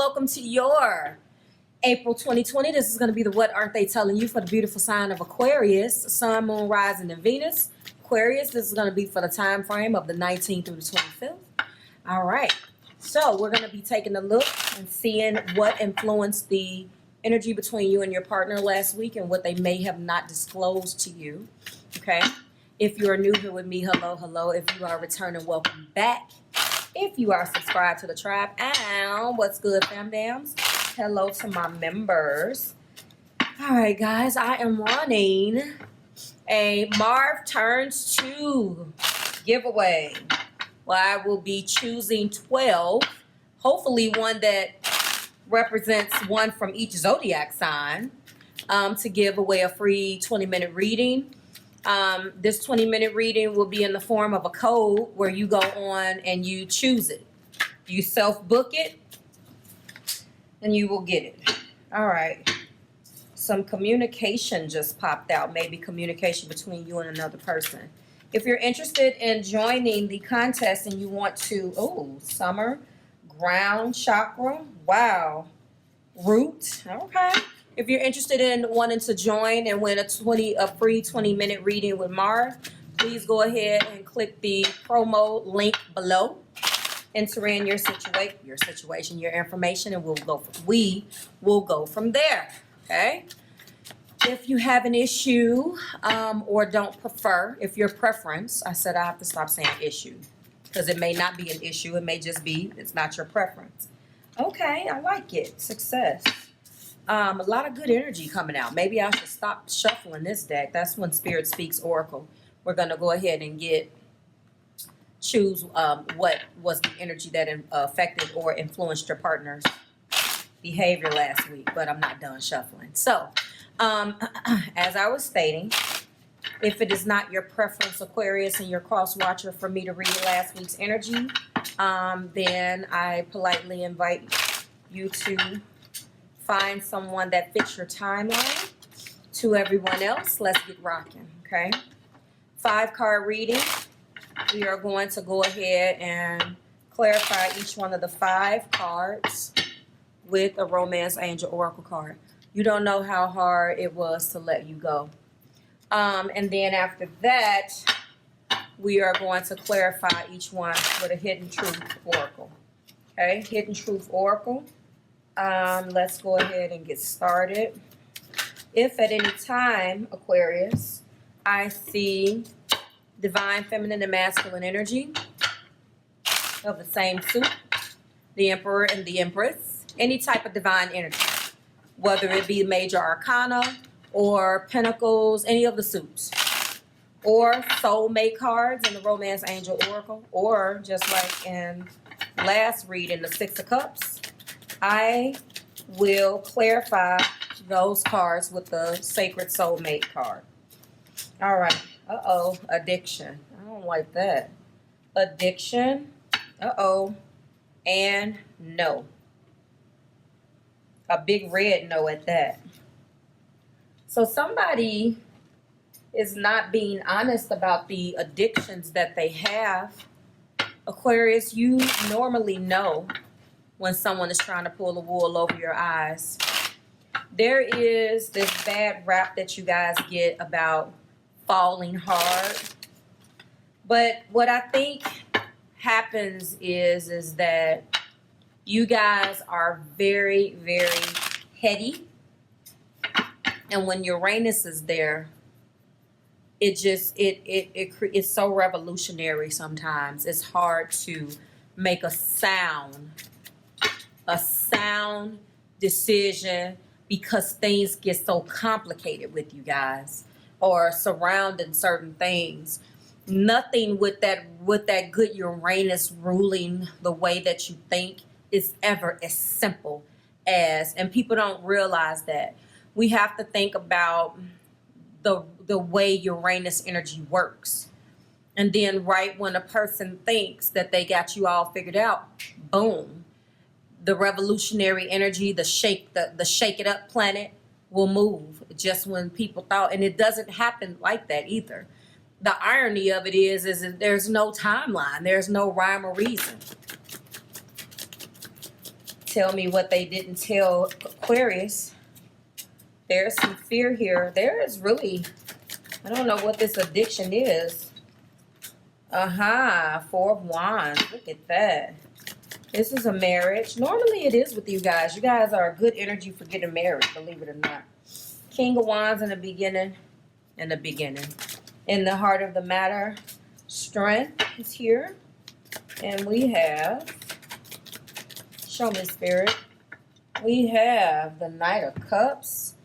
welcome to your April 2020. This is going to be the What Aren't They Telling You for the beautiful sign of Aquarius, Sun, Moon, Rising, and Venus. Aquarius, this is going to be for the time frame of the 19th through the 25th. All right, so we're going to be taking a look and seeing what influenced the energy between you and your partner last week and what they may have not disclosed to you, okay? If you're new here with me, hello, hello. If you are returning, welcome back. If you are subscribed to the tribe, and what's good, fam dams? Hello to my members. All right, guys, I am running a Marv Turns 2 giveaway. Well, I will be choosing 12, hopefully one that represents one from each zodiac sign, to give away a free 20-minute reading. This 20-minute reading will be in the form of a code where you go on and you choose it. You self-book it, and you will get it. All right. Some communication just popped out. Maybe communication between you and another person. If you're interested in joining the contest and you want to, summer, ground chakra, wow, root, okay. If you're interested in wanting to join and win a free 20-minute reading with Marv, please go ahead and click the promo link below. Enter in your situation, your information, and we will go from there. Okay. If you have an issue or don't prefer, if your preference, I said I have to stop saying issue because it may not be an issue. It may just be it's not your preference. Okay, I like it. Success. A lot of good energy coming out. Maybe I should stop shuffling this deck. That's when Spirit Speaks Oracle. We're going to go ahead and choose what was the energy that affected or influenced your partner's behavior last week. But I'm not done shuffling. So, as I was stating, if it is not your preference, Aquarius, and your cross watcher for me to read last week's energy, then I politely invite you to find someone that fits your timeline. To everyone else, let's get rocking, okay? 5-card reading. We are going to go ahead and clarify each one of the 5 cards with a Romance Angel Oracle card. You don't know how hard it was to let you go. And then after that, we are going to clarify each one with a Hidden Truth Oracle. Okay, Hidden Truth Oracle. Let's go ahead and get started. If at any time, Aquarius, I see divine feminine and masculine energy of the same suit, the Emperor and the Empress, any type of divine energy, whether it be major arcana or pentacles, any of the suits, or soulmate cards in the Romance Angel Oracle, or just like in last reading, the 6 of Cups, I will clarify those cards with the Sacred Soulmate card. All right. Addiction. I don't like that. Addiction. And no. A big red no at that. So somebody is not being honest about the addictions that they have. Aquarius, you normally know when someone is trying to pull the wool over your eyes. There is this bad rap that you guys get about falling hard. But what I think happens is that you guys are very, very heady. And when Uranus is there, it's so revolutionary sometimes. It's hard to make a sound decision because things get so complicated with you guys or surrounding certain things. Nothing with that good Uranus ruling the way that you think is ever as simple as, and people don't realize that. We have to think about the way Uranus energy works. And then right when a person thinks that they got you all figured out, boom. The revolutionary energy, the shake it up planet will move just when people thought, and it doesn't happen like that either. The irony of it is that there's no timeline. There's no rhyme or reason. tell me what they didn't tell Aquarius. There's some fear here. There is really, I don't know what this addiction is. Four of Wands. Look at that. This is a marriage. Normally it is with you guys. You guys are a good energy for getting married, believe it or not. King of Wands in the beginning. In the beginning. In the heart of the matter, strength is here. And we have, show me Spirit, we have the Knight of Cups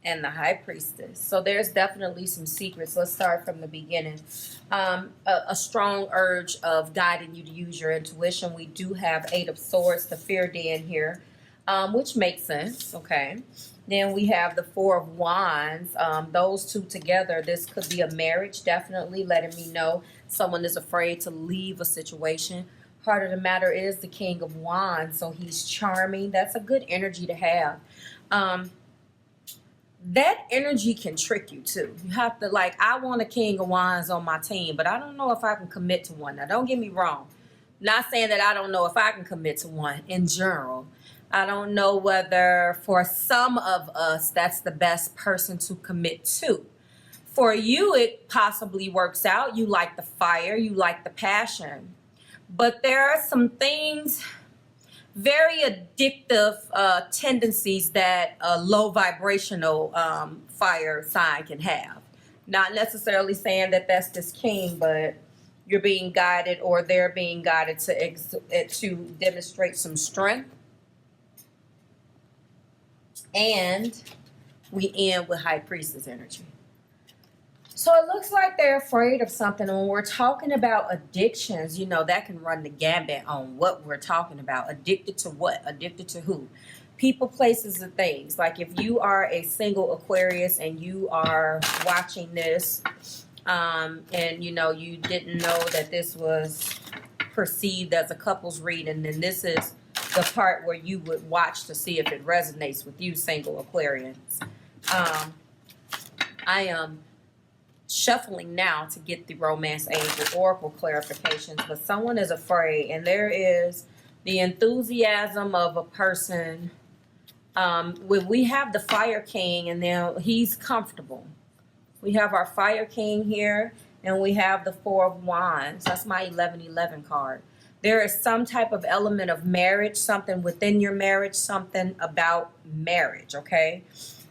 and the High Priestess. So there's definitely some secrets. Let's start from the beginning. A strong urge of guiding you to use your intuition. We do have Eight of Swords, the fear den here, which makes sense, okay? Then we have the Four of Wands. Those two together, this could be a marriage, definitely letting me know someone is afraid to leave a situation. Heart of the matter is the King of Wands, so he's charming. That's a good energy to have. That energy can trick you too. You have to, like, I want a King of Wands on my team, but I don't know if I can commit to one. Now, don't get me wrong. Not saying that I don't know if I can commit to one in general. I don't know whether for some of us that's the best person to commit to. For you, it possibly works out. You like the fire, you like the passion. But there are some things, very addictive tendencies that a low vibrational fire sign can have. Not necessarily saying that that's this king, but you're being guided or they're being guided to demonstrate some strength. And we end with High Priestess energy. So it looks like they're afraid of something. When we're talking about addictions, you know, that can run the gambit on what we're talking about. Addicted to what? Addicted to who? People, places, and things. Like if you are a single Aquarius and you are watching this and, you know, you didn't know that this was perceived as a couple's reading, then this is the part where you would watch to see if it resonates with you, single Aquarians. I am shuffling now to get the Romance Angel Oracle clarifications, but someone is afraid, and there is the enthusiasm of a person. When we have the Fire King, and now he's comfortable. We have our Fire King here, and we have the Four of Wands. That's my 1111 card. There is some type of element of marriage, something within your marriage, something about marriage, okay?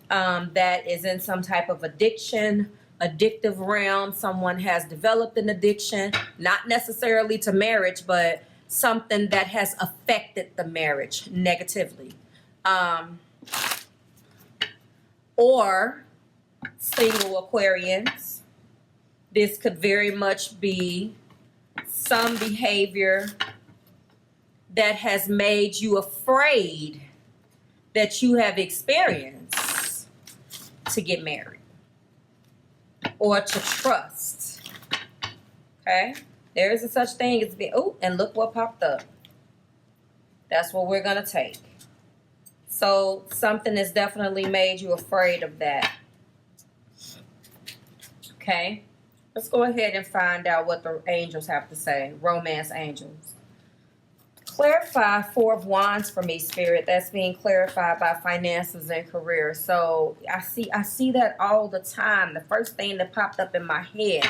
That is in some type of addictive realm. Someone has developed an addiction, not necessarily to marriage, but something that has affected the marriage negatively. Or single Aquarians, this could very much be some behavior that has made you afraid that you have experienced to get married or to trust. Okay? There is a such thing as being, oh, and look what popped up. That's what we're going to take. So something has definitely made you afraid of that. Okay? Let's go ahead and find out what the angels have to say. Romance angels. Clarify Four of Wands for me, Spirit. That's being clarified by finances and career. So I see that all the time. The first thing that popped up in my head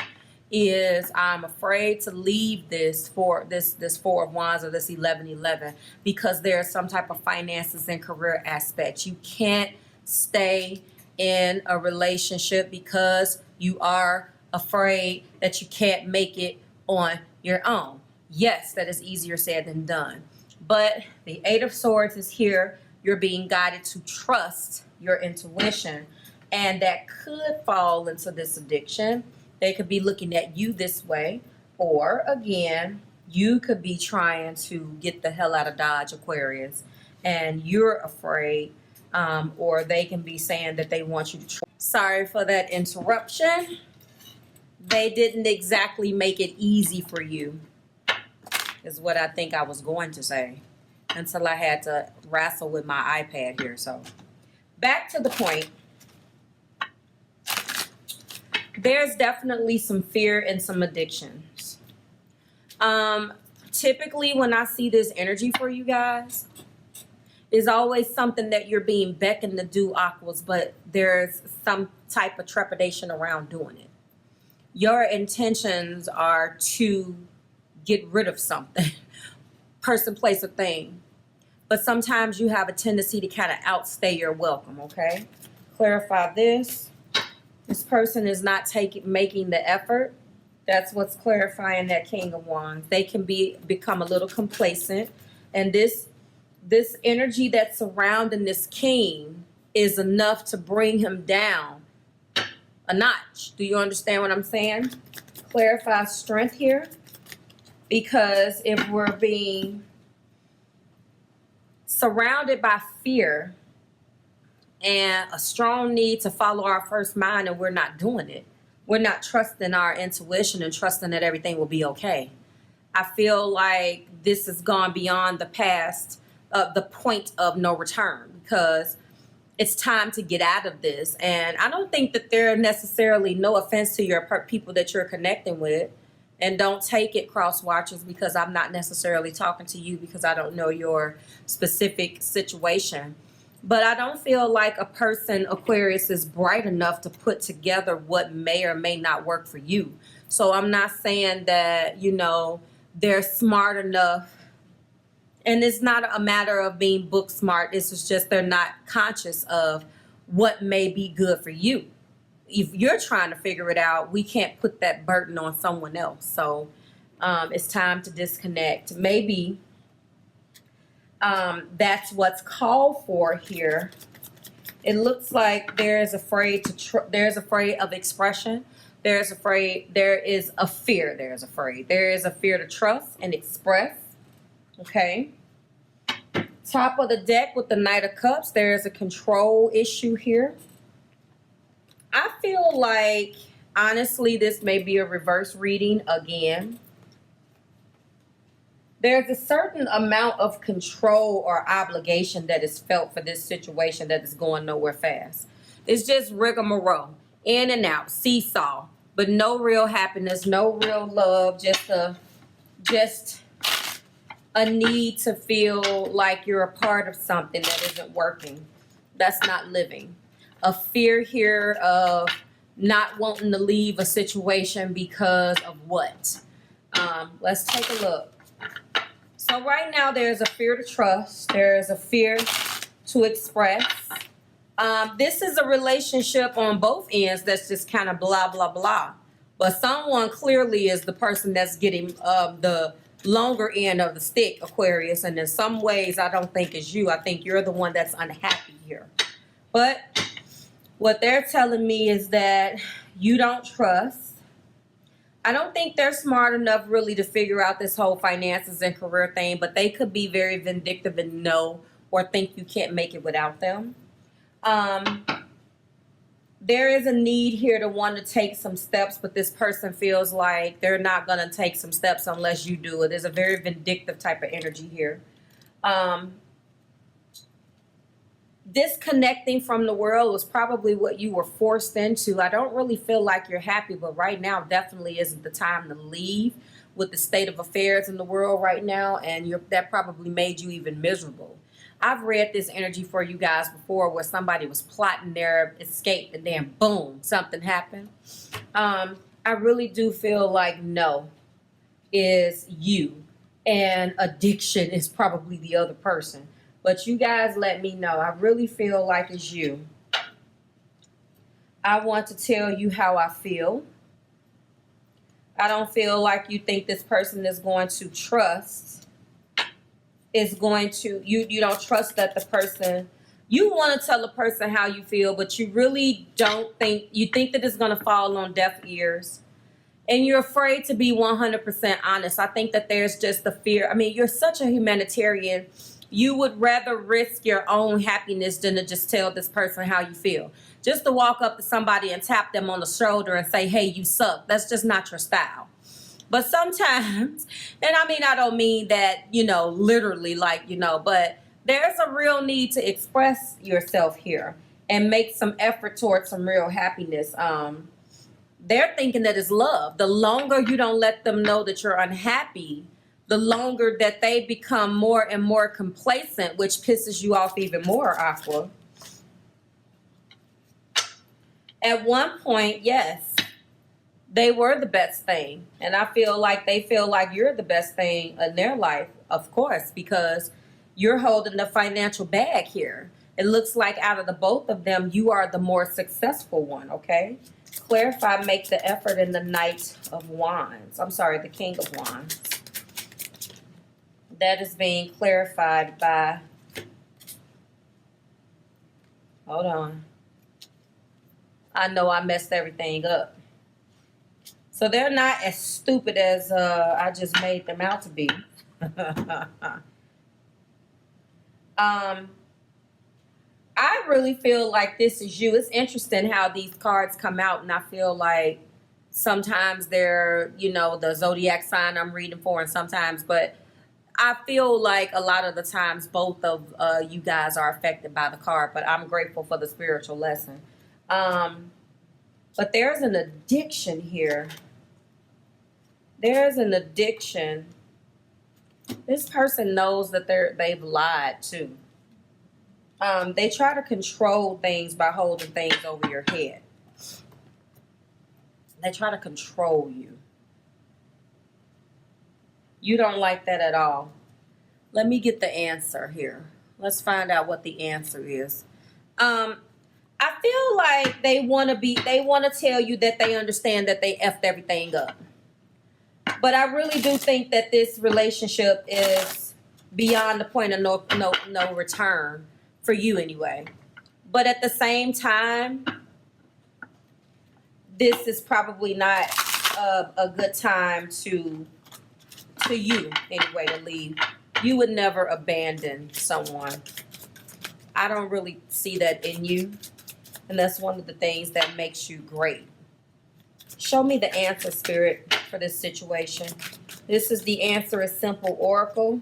is I'm afraid to leave this Four of Wands or this 1111 because there's some type of finances and career aspect. You can't stay in a relationship because you are afraid that you can't make it on your own. Yes, that is easier said than done. But the Eight of Swords is here. You're being guided to trust your intuition. And that could fall into this addiction. They could be looking at you this way. Or, again, you could be trying to get the hell out of Dodge, Aquarius. And you're afraid. Or they can be saying that they want you to trust. Sorry for that interruption. They didn't exactly make it easy for you, is what I think I was going to say, until I had to wrestle with my iPad here. So back to the point. There's definitely some fear and some addictions. Typically when I see this energy for you guys, It's always something that you're being beckoned to do, Aquas, but there's some type of trepidation around doing it. Your intentions are to get rid of something, person, place, or thing. But sometimes you have a tendency to kind of outstay your welcome, okay? Clarify this. This person is not making the effort. That's what's clarifying that King of Wands. They can become a little complacent. And this energy that's surrounding this king is enough to bring him down a notch. Do you understand what I'm saying? Clarify strength here. Because if we're being surrounded by fear and a strong need to follow our first mind and we're not doing it, we're not trusting our intuition and trusting that everything will be okay. I feel like this has gone beyond the past, the point of no return, because it's time to get out of this. And I don't think that there are necessarily, no offense to your people that you're connecting with, and don't take it, cross watchers, because I'm not necessarily talking to you because I don't know your specific situation. But I don't feel like a person, Aquarius, is bright enough to put together what may or may not work for you. So I'm not saying that, you know, they're smart enough. And it's not a matter of being book smart. This is just they're not conscious of what may be good for you. If you're trying to figure it out, we can't put that burden on someone else. So it's time to disconnect. Maybe that's what's called for here. It looks like there's afraid of expression. There is a fear. There is a fear to trust and express. Okay. Top of the deck with the Knight of Cups, there is a control issue here. I feel like, honestly, this may be a reverse reading again. There's a certain amount of control or obligation that is felt for this situation that is going nowhere fast. It's just rigmarole, in and out, seesaw, but no real happiness, no real love, just a need to feel like you're a part of something that isn't working. That's not living. A fear here of not wanting to leave a situation because of what? Let's take a look. So right now there's a fear to trust. There is a fear to express. This is a relationship on both ends that's just kind of blah, blah, blah. But someone clearly is the person that's getting the longer end of the stick, Aquarius. And in some ways, I don't think it's you. I think you're the one that's unhappy here. But what they're telling me is that you don't trust. I don't think they're smart enough really to figure out this whole finances and career thing, but they could be very vindictive and know or think you can't make it without them. There is a need here to want to take some steps, but this person feels like they're not going to take some steps unless you do it. There's a very vindictive type of energy here. Disconnecting from the world was probably what you were forced into. I don't really feel like you're happy, but right now definitely isn't the time to leave with the state of affairs in the world right now, and that probably made you even miserable. I've read this energy for you guys before where somebody was plotting their escape and then boom, something happened. I really do feel like no is you, and addiction is probably the other person. But you guys let me know. I really feel like it's you. I want to tell you how I feel. I don't feel like you think this person is going to trust. You don't trust that the person, you want to tell a person how you feel, but you really don't think, you think that it's going to fall on deaf ears. And you're afraid to be 100% honest. I think that there's just the fear. I mean, you're such a humanitarian. You would rather risk your own happiness than to just tell this person how you feel. Just to walk up to somebody and tap them on the shoulder and say, hey, you suck. That's just not your style. But sometimes, and I mean, I don't mean that, literally but there's a real need to express yourself here and make some effort towards some real happiness. They're thinking that it's love. The longer you don't let them know that you're unhappy, the longer that they become more and more complacent, which pisses you off even more, Aqua. At one point, yes, they were the best thing. And I feel like they feel like you're the best thing in their life, of course, because you're holding the financial bag here. It looks like out of the both of them, you are the more successful one, okay? Clarify, make the effort in the Knight of Wands. I'm sorry, the King of Wands. That is being clarified by, hold on. I know I messed everything up. So they're not as stupid as I just made them out to be. I really feel like this is you. It's interesting how these cards come out, and I feel like sometimes they're, you know, the zodiac sign I'm reading for, and sometimes, but I feel like a lot of the times both of you guys are affected by the card, but I'm grateful for the spiritual lesson. But there's an addiction here. There's an addiction. This person knows that they've lied too. They try to control things by holding things over your head. They try to control you. You don't like that at all. Let me get the answer here. Let's find out what the answer is. I feel like they want to tell you that they understand that they effed everything up. But I really do think that this relationship is beyond the point of no return for you anyway. But at the same time, this is probably not a good time to you anyway to leave. You would never abandon someone. I don't really see that in you. And that's one of the things that makes you great. Show me the answer, Spirit, for this situation. This is the Answer is Simple Oracle.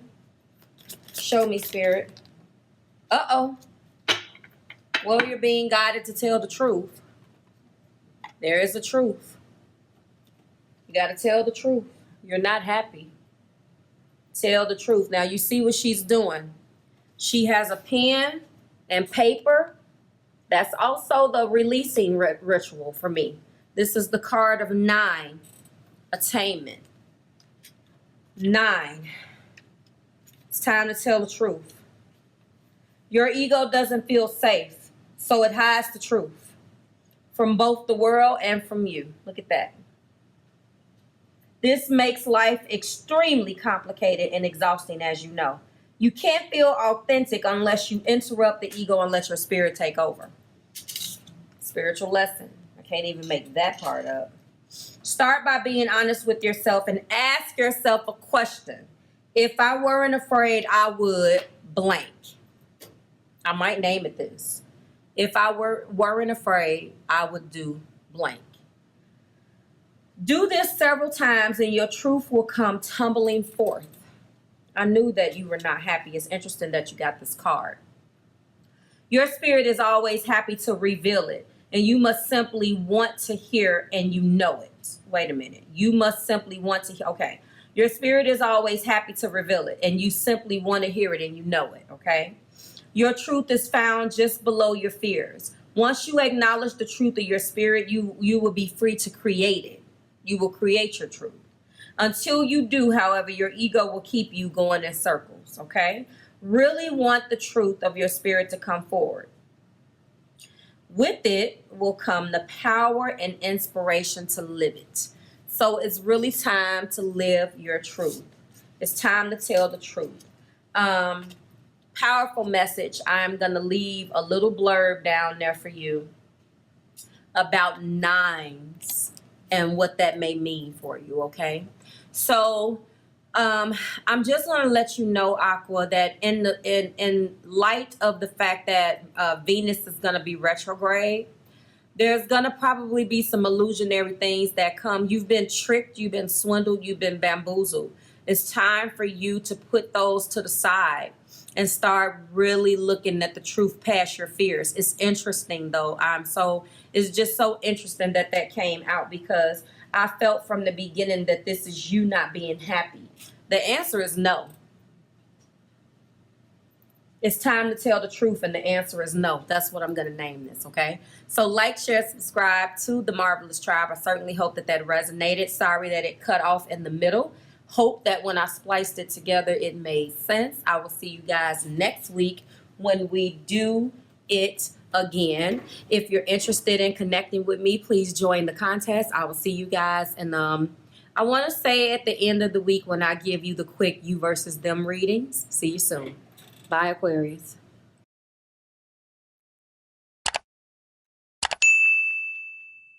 Show me, Spirit. Uh-oh. Well, you're being guided to tell the truth. There is a truth. You got to tell the truth. You're not happy. Tell the truth. Now, you see what she's doing. She has a pen and paper. That's also the releasing ritual for me. This is the card of 9, attainment. 9. It's time to tell the truth. Your ego doesn't feel safe, so it hides the truth from both the world and from you. Look at that. This makes life extremely complicated and exhausting, as you know. You can't feel authentic unless you interrupt the ego and let your spirit take over. Spiritual lesson. I can't even make that part up. Start by being honest with yourself and ask yourself a question. If I weren't afraid, I would blank. I might name it this. If I weren't afraid, I would do blank. Do this several times and your truth will come tumbling forth. I knew that you were not happy. It's interesting that you got this card. Your spirit is always happy to reveal it, and you must simply want to hear and you know it. Wait a minute. You must simply want to hear. Okay. Your spirit is always happy to reveal it, and you simply want to hear it and you know it. Okay. Your truth is found just below your fears. Once you acknowledge the truth of your spirit, you will be free to create it. You will create your truth. Until you do, however, your ego will keep you going in circles, okay? Really want the truth of your spirit to come forward. With it will come the power and inspiration to live it. So it's really time to live your truth. It's time to tell the truth. Powerful message. I'm going to leave a little blurb down there for you about 9s and what that may mean for you, okay? So I'm just going to let you know, Aqua, that in light of the fact that Venus is going to be retrograde, there's going to probably be some illusionary things that come. You've been tricked, you've been swindled, you've been bamboozled. It's time for you to put those to the side and start really looking at the truth past your fears. It's interesting, though. It's just so interesting that came out, because I felt from the beginning that this is you not being happy. The answer is no. It's time to tell the truth, and the answer is no. That's what I'm going to name this, okay? So like, share, subscribe to the Marvelous Tribe. I certainly hope that that resonated. Sorry that it cut off in the middle. Hope that when I spliced it together, it made sense. I will see you guys next week when we do it again. If you're interested in connecting with me, please join the contest. I will see you guys. And I want to say at the end of the week when I give you the quick you versus them readings. See you soon. Bye, Aquarius.